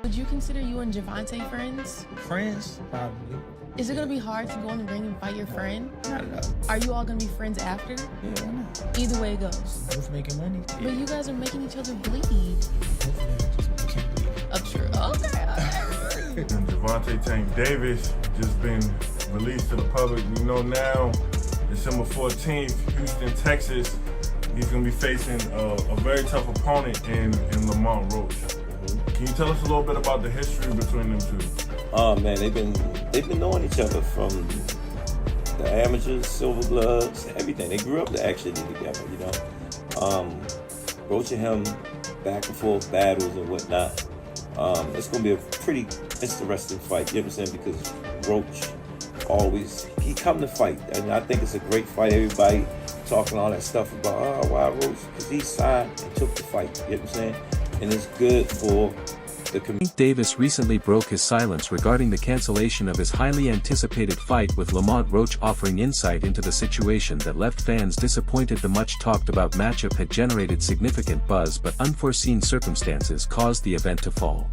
Would you consider you and Gervonta friends? Friends? Probably. Is it gonna be hard to go in the ring and fight your friend? Not at all. Are you all gonna be friends after? Yeah, why not? Either way it goes. Both making money. Yeah. But you guys are making each other bleed. Both of them just can't bleed. Oh, true. Okay. And Gervonta Tank Davis just been released to the public. We know now, December 14th, Houston, Texas, he's gonna be facing a very tough opponent in Lamont Roach. Can you tell us a little bit about the history between them two? Oh man, they've been knowing each other from the amateurs, silver gloves, everything. They grew up actually together, you know. Roach and him back and forth battles and whatnot. It's gonna be a pretty interesting fight, you know what I'm saying? Because Roach he come to fight, and I think it's a great fight. Everybody talking all that stuff about, oh, why Roach? Because he signed and took the fight, you know what I'm saying? And it's good for the community. Davis recently broke his silence regarding the cancellation of his highly anticipated fight with Lamont Roach, offering insight into the situation that left fans disappointed. The much talked about matchup had generated significant buzz, but unforeseen circumstances caused the event to fall.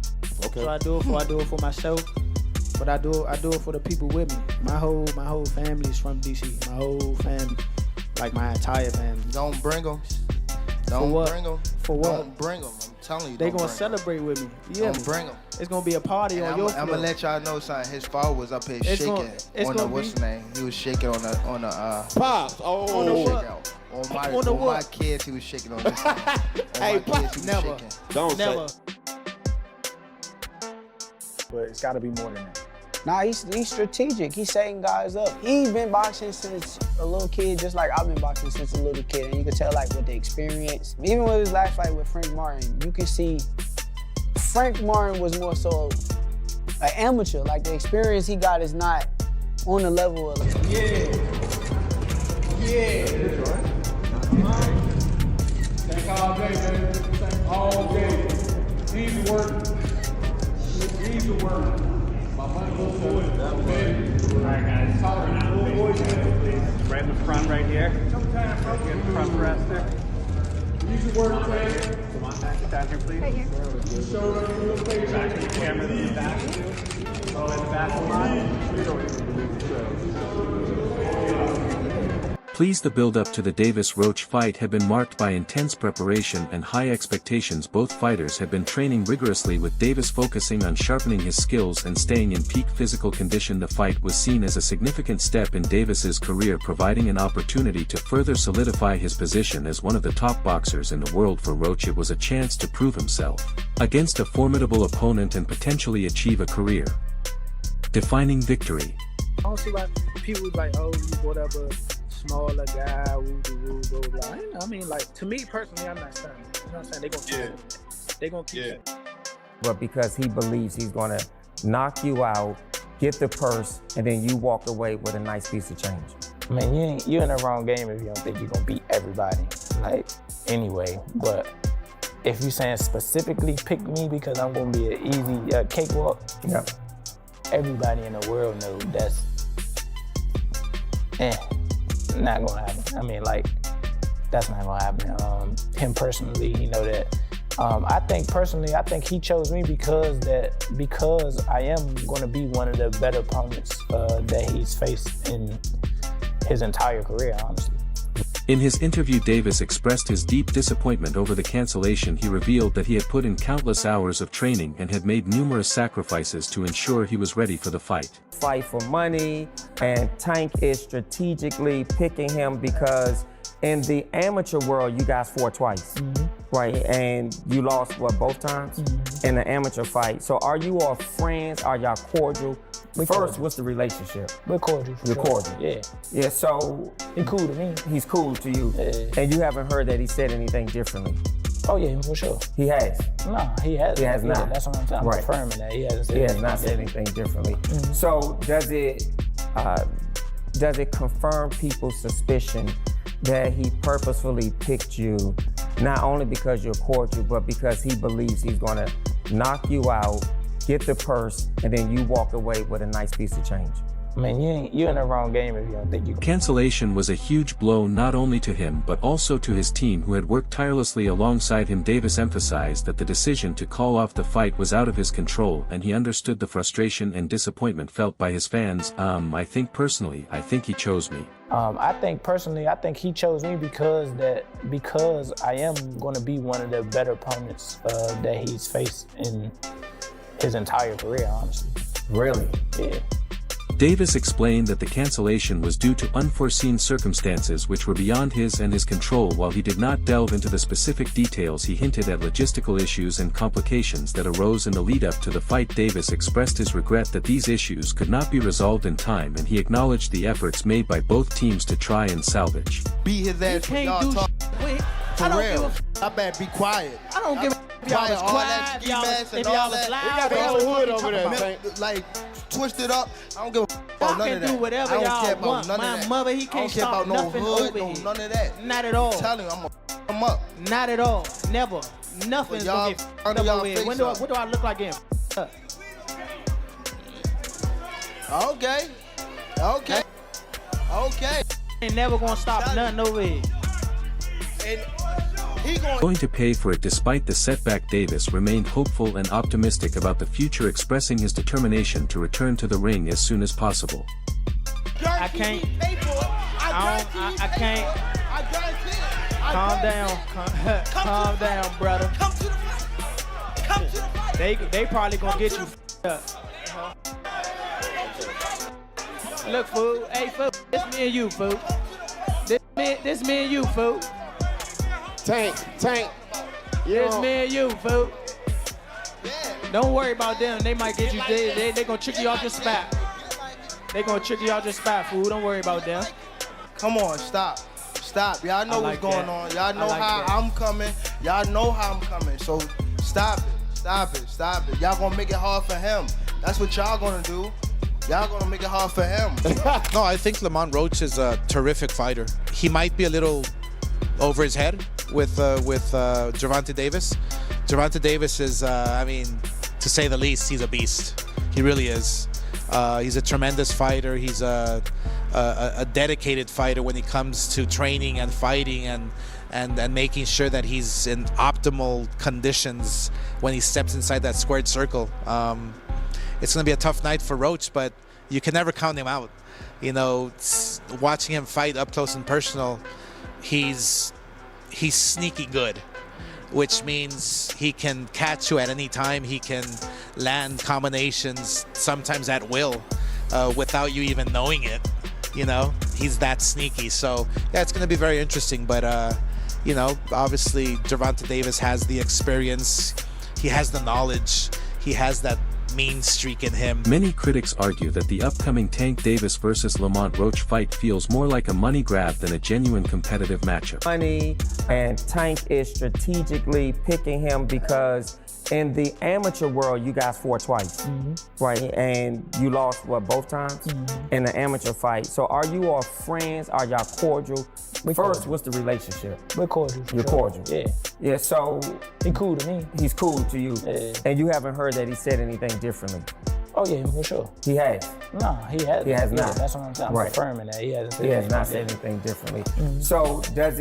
Okay. So I do it for myself, but I do it for the people with me. My whole family is from DC. My whole family, like my entire family. Don't bring them. Don't bring them. For what? Don't bring them. I'm telling you. They gonna celebrate with me. Yeah. Don't bring them. It's gonna be a party on your floor. I'm gonna let y'all know something. His father was up here shaking on the what's his name? He was shaking on the Pops. On the what? On my kids, he was shaking on this. Hey, Pops, never. Don't Never. But it's got to be more than that. Nah, he's strategic. He's setting guys up. He's been boxing since a little kid, just like I've been boxing since a little kid. And you can tell, like, with the experience. Even with his last fight with Frank Martin, you can see Frank Martin was more so an amateur. Like, the experience he got is not on the level of... Thank all day, man. Thank all day. Easy work. Easy work. My money goes forward. All right, guys. Right in the front, right here. Right here in the front rest there. Easy work, man. Come on, back here, please. Right here. Show them your face. Back to the camera in the back. Oh, in the back of the line. Please, the build-up to the Davis-Roach fight had been marked by intense preparation and high expectations. Both fighters had been training rigorously, with Davis focusing on sharpening his skills and staying in peak physical condition. The fight was seen as a significant step in Davis's career, providing an opportunity to further solidify his position as one of the top boxers in the world. For Roach, it was a chance to prove himself against a formidable opponent and potentially achieve a career-defining victory. I don't see why people would like, oh, you brought up a smaller guy, woo, blah, blah, blah. I mean, like, to me personally, I'm not stunned. You know what I'm saying? They gonna keep it. They gonna keep it. But because he believes he's gonna knock you out, get the purse, and then you walk away with a nice piece of change. I mean, you're in the wrong game if you don't think you're gonna beat everybody. Like, anyway, but if you're saying specifically pick me because I'm gonna be an easy cakewalk, yeah. Everybody in the world knows that's not gonna happen. I mean, like, that's not gonna happen. Him personally, you know that. I think he chose me because I am gonna be one of the better opponents that he's faced in his entire career, honestly. In his interview, Davis expressed his deep disappointment over the cancellation. He revealed that he had put in countless hours of training and had made numerous sacrifices to ensure he was ready for the fight. Fight for money, and Tank is strategically picking him because in the amateur world, you guys fought twice, right? And you lost, what, both times? In the amateur fight. So are you all friends? Are y'all cordial? First, what's the relationship? We're cordial. You're cordial? Yeah. Yeah, so... He's cool to me. He's cool to you? Yeah. And you haven't heard that he said anything differently? Oh yeah, for sure. He has? No, he hasn't. He has not? Yeah, that's what I'm saying. I'm confirming that. He hasn't said anything. He has not said anything differently. So does it confirm people's suspicion that he purposefully picked you, not only because you're cordial, but because he believes he's gonna knock you out, get the purse, and then you walk away with a nice piece of change? I mean, you're in the wrong game if you don't think you can. Cancellation was a huge blow not only to him but also to his team who had worked tirelessly alongside him. Davis emphasized that the decision to call off the fight was out of his control and he understood the frustration and disappointment felt by his fans. I think he chose me. I think he chose me because I am going to be one of the better opponents that he's faced in his entire career, honestly. Really? Yeah. Davis explained that the cancellation was due to unforeseen circumstances which were beyond his and his control. While he did not delve into the specific details, he hinted at logistical issues and complications that arose in the lead-up to the fight. Davis expressed his regret that these issues could not be resolved in time, and he acknowledged the efforts made by both teams to try and salvage. Beat his ass for y'all talk. I don't give a I better be quiet. I don't give a if y'all is quiet, if y'all is loud. They got the whole hood over there, Tank. Like, twist it up. I don't give a Y'all about none of can that. do whatever I don't y'all care about want. none My of that. mother, he I don't can't care stop about no nothing hood, over no here. none of that. Not at all. I'm telling you, I'm gonna him up. Not at all. Never. Nothing's But y'all gonna get under up y'all over here. face What do up. I look like getting up? Okay. Ain't never gonna stop nothing over here. And he Going to pay for it. Despite the setback, Davis remained hopeful and optimistic about the future, expressing his determination to return to the ring as soon as possible. I can't. I can't. Calm down. Calm down, brother. Come to the fight. Come to the fight. They probably gonna get you up. Look, fool. Hey, fool. This me and you, fool. This me and you, fool. Tank. This me and you, fool. Don't worry about them. They might get you. They gonna trick you off your spot. They gonna trick you off your spot, fool. Don't worry about them. Come on, stop. Y'all know like what's going that. on. Y'all know like how that. I'm coming. Y'all know how I'm coming. So stop it. Y'all gonna make it hard for him. That's what y'all gonna do. Y'all gonna make it hard for him. No, I think Lamont Roach is a terrific fighter. He might be a little over his head with Gervonta Davis. Gervonta Davis is, to say the least, he's a beast. He really is. He's a tremendous fighter. He's a dedicated fighter when it comes to training and fighting and making sure that he's in optimal conditions when he steps inside that squared circle. It's going to be a tough night for Roach, but you can never count him out. You know, watching him fight up close and personal, he's sneaky good, which means he can catch you at any time. He can land combinations, sometimes at will, without you even knowing it. You know, he's that sneaky. So, yeah, it's going to be very interesting. But, obviously, Gervonta Davis has the experience. He has the knowledge. He has that mean streak in him. Many critics argue that the upcoming Tank Davis versus Lamont Roach fight feels more like a money grab than a genuine competitive matchup. Money, and Tank is strategically picking him because in the amateur world, you guys fought twice, right? And you lost, both times in the amateur fight. So are you all friends? Are y'all cordial? First, what's the relationship? We're cordial. You're cordial? Yeah. Yeah, so He cool to me. he's cool to you. Yeah. And you haven't heard that he said anything differently? Oh yeah, for sure. He has? No, he hasn't. He has Yeah, not. that's what I'm saying. I'm Right. confirming that he hasn't said He has anything. not said anything differently. So does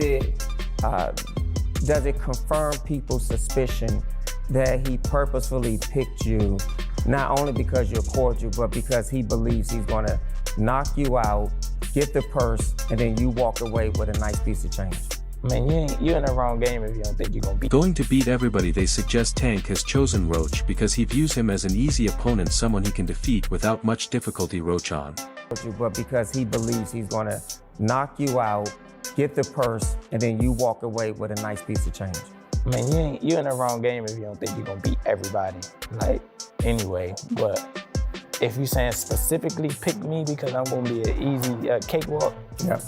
it confirm people's suspicion that he purposefully picked you, not only because you're cordial, but because he believes he's gonna knock you out, get the purse, and then you walk away with a nice piece of change? I mean, you're in the wrong game if you don't think you're gonna beat. Going to beat everybody, they suggest Tank has chosen Roach because he views him as an easy opponent, someone he can defeat without much difficulty. Roach on. But because he believes he's gonna knock you out, get the purse, and then you walk away with a nice piece of change. I mean, you're in the wrong game if you don't think you're gonna beat everybody. Like, anyway, but if you're saying specifically pick me because I'm gonna be an easy cakewalk, Yep.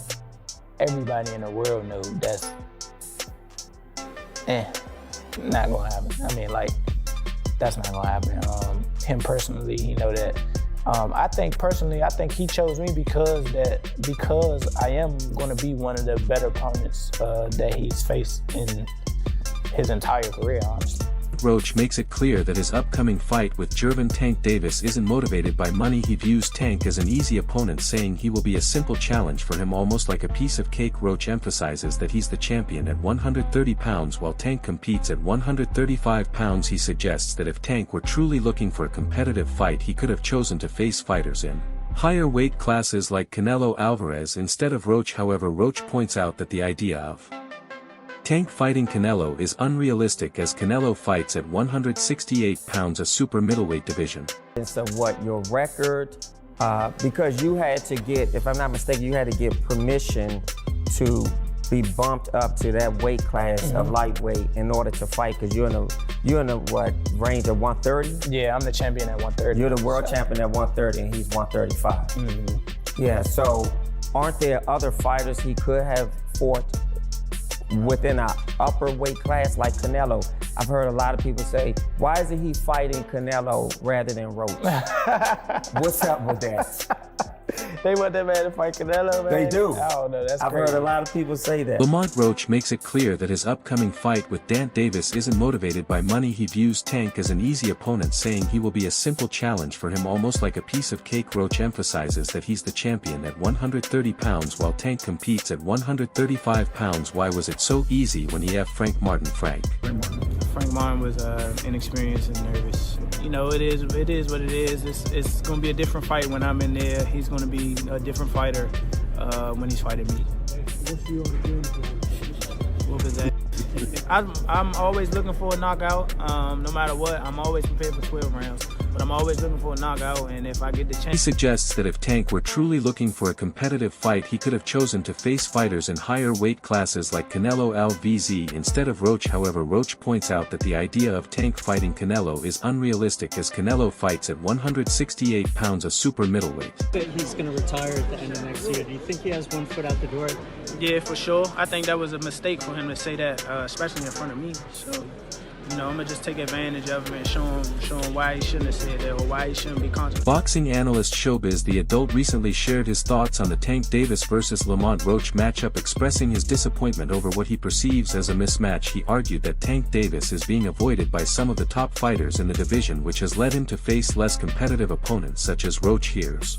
everybody in the world knows that's not gonna happen. I mean, like, that's not gonna happen. Him personally, he know that. I think he chose me because I am gonna be one of the better opponents that he's faced in his entire career, honestly. Lamont Roach makes it clear that his upcoming fight with Gervonta Tank Davis isn't motivated by money. He views Tank as an easy opponent, saying he will be a simple challenge for him, almost like a piece of cake. Roach emphasizes that he's the champion at 130 pounds while Tank competes at 135 pounds. He suggests that if Tank were truly looking for a competitive fight, he could have chosen to face fighters in higher weight classes like Canelo Alvarez instead of Roach. However, Roach points out that the idea of Tank fighting Canelo is unrealistic, as Canelo fights at 168 pounds, a super middleweight division. So what your record, because you had to get, if I'm not mistaken, you had to get permission to be bumped up to that weight class of lightweight in order to fight, because you're in the what range of 130? Yeah, I'm the champion at 130. You're the world champion at 130 and he's 135. Yeah, so aren't there other fighters he could have fought within an upper weight class like Canelo? I've heard a lot of people say, why isn't he fighting Canelo rather than Roach? What's up with that? They want that man to fight Canelo, man. They do. I don't know, that's I've crazy. heard a lot of people say that. Lamont Roach makes it clear that his upcoming fight with Gervonta Davis isn't motivated by money. He views Tank as an easy opponent, saying he will be a simple challenge for him, almost like a piece of cake. Roach emphasizes that he's the champion at 130 pounds while Tank competes at 135 pounds. Why was it so easy when he had Frank Martin? Frank Martin was inexperienced and nervous. You know, it is what it is. It's going to be a different fight when I'm in there. He's going to be a different fighter when he's fighting me. What's you on the game for? What was that? I'm always looking for a knockout. No matter what, I'm always prepared for 12 rounds. But I'm always looking for a knockout, and if I get the chance... He suggests that if Tank were truly looking for a competitive fight, he could have chosen to face fighters in higher weight classes like Canelo Alvarez instead of Roach. However, Roach points out that the idea of Tank fighting Canelo is unrealistic, as Canelo fights at 168 pounds, a super middleweight. He's going to retire at the end of next year. Do you think he has one foot out the door? Yeah, for sure. I think that was a mistake for him to say that, especially in front of me. So, you know, I'm going to just take advantage of him and show him why he shouldn't have said that, or why he shouldn't be confident. Boxing analyst Showbiz the Adult recently shared his thoughts on the Tank Davis vs. Lamont Roach matchup, expressing his disappointment over what he perceives as a mismatch. He argued that Tank Davis is being avoided by some of the top fighters in the division, which has led him to face less competitive opponents such as Roach. Here's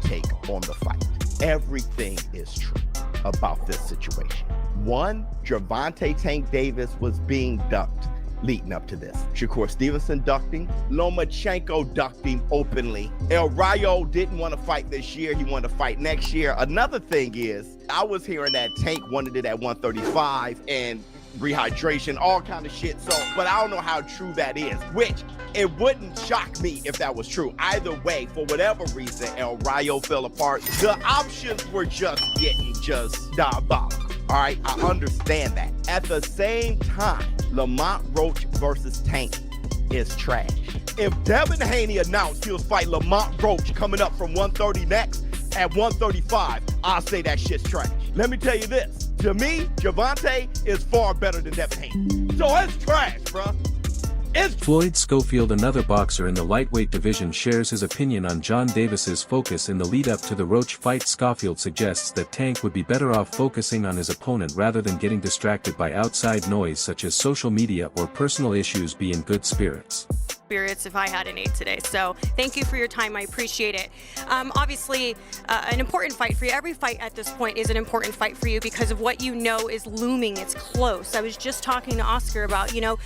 take on the fight. Everything is true about this situation. One, Gervonta Tank Davis was being ducked leading up to this. Shakur Stevenson ducked him. Lomachenko ducked him openly. El Rayo didn't want to fight this year. He wanted to fight next year. Another thing is, I was hearing that Tank wanted it at 135 and rehydration, all kind of shit. So, but I don't know how true that is, which it wouldn't shock me if that was true. Either way, for whatever reason, El Rayo fell apart. The options were just getting diabolical. All right, I understand that. At the same time, Lamont Roach versus Tank is trash. If Devin Haney announced he'll fight Lamont Roach coming up from 130 next at 135, I'll say that shit's trash. Let me tell you this. To me, Gervonta is far better than Devin Haney. So it's trash, bruh. Floyd Schofield, another boxer in the lightweight division, shares his opinion on John Davis's focus in the lead-up to the Roach fight. Schofield suggests that Tank would be better off focusing on his opponent rather than getting distracted by outside noise such as social media or personal issues. Be in good spirits. If I had an 8 today. So thank you for your time. I appreciate it. Obviously, an important fight for you. Every fight at this point is an important fight for you because of what you know is looming. It's close. I was just talking to Oscar about, you know,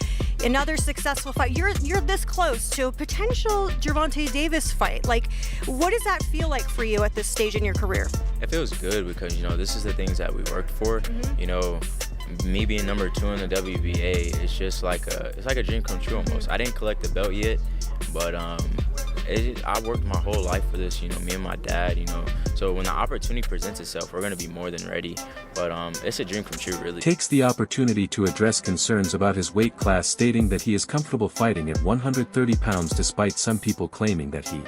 another successful fight. You're this close to a potential Gervonta Davis fight. Like, what does that feel like for you at this stage in your career? It feels good because, you know, this is the things that we worked for. You know, me being number 2 in the WBA, it's just like a dream come true almost. I didn't collect the belt yet, but I worked my whole life for this, you know, me and my dad, you know. So when the opportunity presents itself, we're gonna be more than ready. But it's a dream come true, really. Takes the opportunity to address concerns about his weight class, stating that he is comfortable fighting at 130 pounds despite some people claiming that he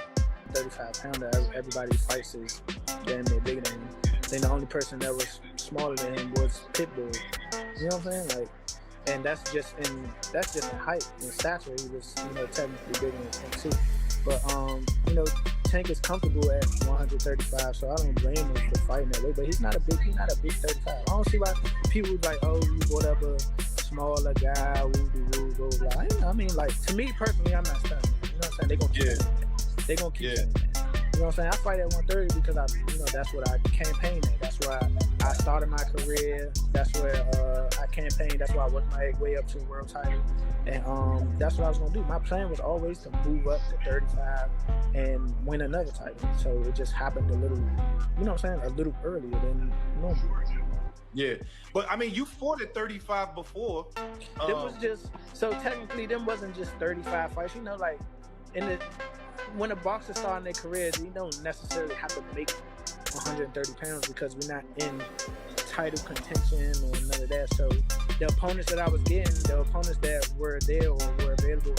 35-pounder, everybody fights is damn near bigger than him. I think the only person that was smaller than him was Pitbull. You know what I'm saying? Like, and that's just in height and stature. He was, you know, technically bigger than Tank too. But you know, Tank is comfortable at 135, so I don't blame him for fighting that way. But he's not a big 35. I don't see why people like, oh, you brought up a smaller guy, woo-doo-woo, blah, blah, blah. I mean, like, to me personally, I'm not studying that. You know what I'm saying? They gonna keep saying that. They gonna keep saying that. You know what I'm saying? I fight at 130 because that's what I campaigned at. That's where I started my career. That's where I campaigned. That's why I worked my way up to the world title. And that's what I was gonna do. My plan was always to move up to 35 and win another title. So it just happened a little, you know what I'm saying, a little earlier than normal. Yeah, but I mean, you fought at 35 before. It was just, so technically, them wasn't just 35 fights. You know, like when a boxer starting their career, you don't necessarily have to make 130 pounds because we're not in title contention or none of that. So the opponents that I was getting, the opponents that were there or were available,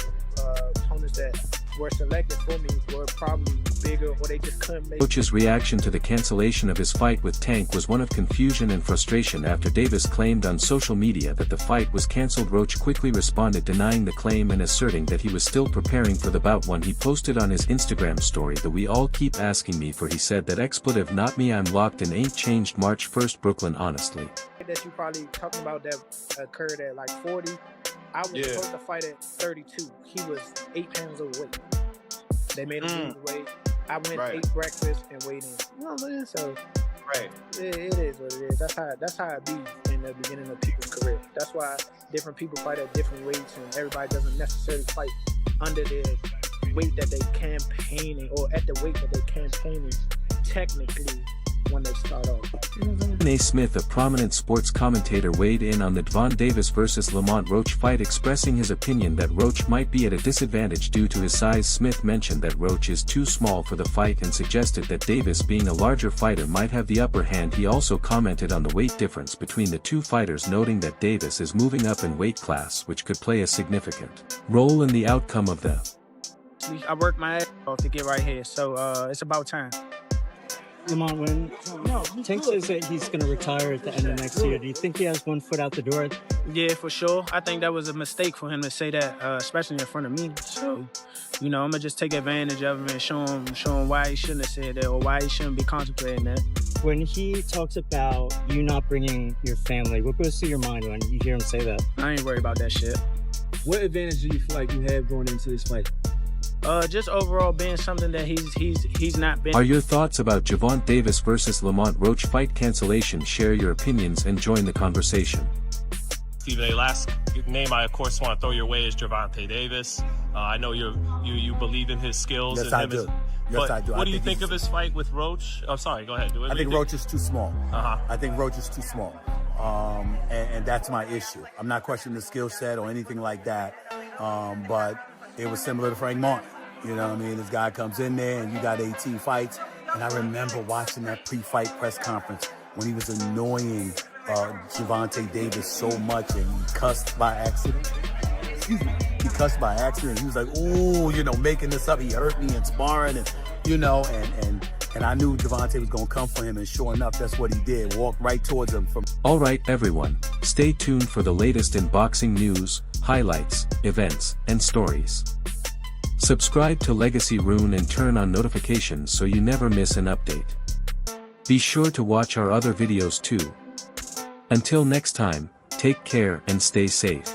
opponents that were selected for me were probably bigger, or they just couldn't make. Roach's reaction to the cancellation of his fight with Tank was one of confusion and frustration after Davis claimed on social media that the fight was cancelled. Roach quickly responded, denying the claim and asserting that he was still preparing for the bout. When he posted on his Instagram story that "we all keep asking me for," he said that expletive "not me, I'm locked and ain't changed." March 1st, Brooklyn. Honestly, that you probably talking about that occurred at like 40. I was supposed to fight at 32. He was 8 pounds overweight. They made him lose weight. I went, ate breakfast, and weighed in. You know what I'm saying? So, it is what it is. That's how it be in the beginning of people's career. That's why different people fight at different weights, and everybody doesn't necessarily fight under the weight that they campaigning, or at the weight that they campaigning technically when they start off. A. Smith, a prominent sports commentator, weighed in on the Gervonta Davis vs. Lamont Roach fight, expressing his opinion that Roach might be at a disadvantage due to his size. Smith mentioned that Roach is too small for the fight and suggested that Davis, being a larger fighter, might have the upper hand. He also commented on the weight difference between the two fighters, noting that Davis is moving up in weight class, which could play a significant role in the outcome of the. I worked my ass off to get right here, so it's about time. Lamont, when Tank says that he's going to retire at the end of next year, do you think he has one foot out the door? Yeah, for sure. I think that was a mistake for him to say that, especially in front of me. So, I'm going to just take advantage of him and show him why he shouldn't have said that, or why he shouldn't be contemplating that. When he talks about you not bringing your family, what goes through your mind when you hear him say that? I ain't worried about that shit. What advantage do you feel like you have going into this fight? Just overall being something that he's not been. Are your thoughts about Gervonta Davis vs. Lamont Roach fight cancellation? Share your opinions and join the conversation. Stephen A. Last name I of course want to throw your way is Gervonta Davis. I know you believe in his skills. Yes, and I do. Yes, I do. What do you think of his fight with Roach? Oh, sorry. Go ahead. I think Roach is too small. I think Roach is too small. And that's my issue. I'm not questioning the skill set or anything like that. But it was similar to Frank Martin. You know what I mean? This guy comes in there and you got 18 fights. And I remember watching that pre-fight press conference when he was annoying Gervonta Davis so much and he cussed by accident. Excuse me. He cussed by accident. He was like, ooh, making this up. He hurt me in sparring and, and I knew Gervonta was going to come for him. And sure enough, that's what he did. Walked right towards him. All right, everyone. Stay tuned for the latest in boxing news, highlights, events, and stories. Subscribe to Legacy Rune and turn on notifications so you never miss an update. Be sure to watch our other videos too. Until next time, take care and stay safe.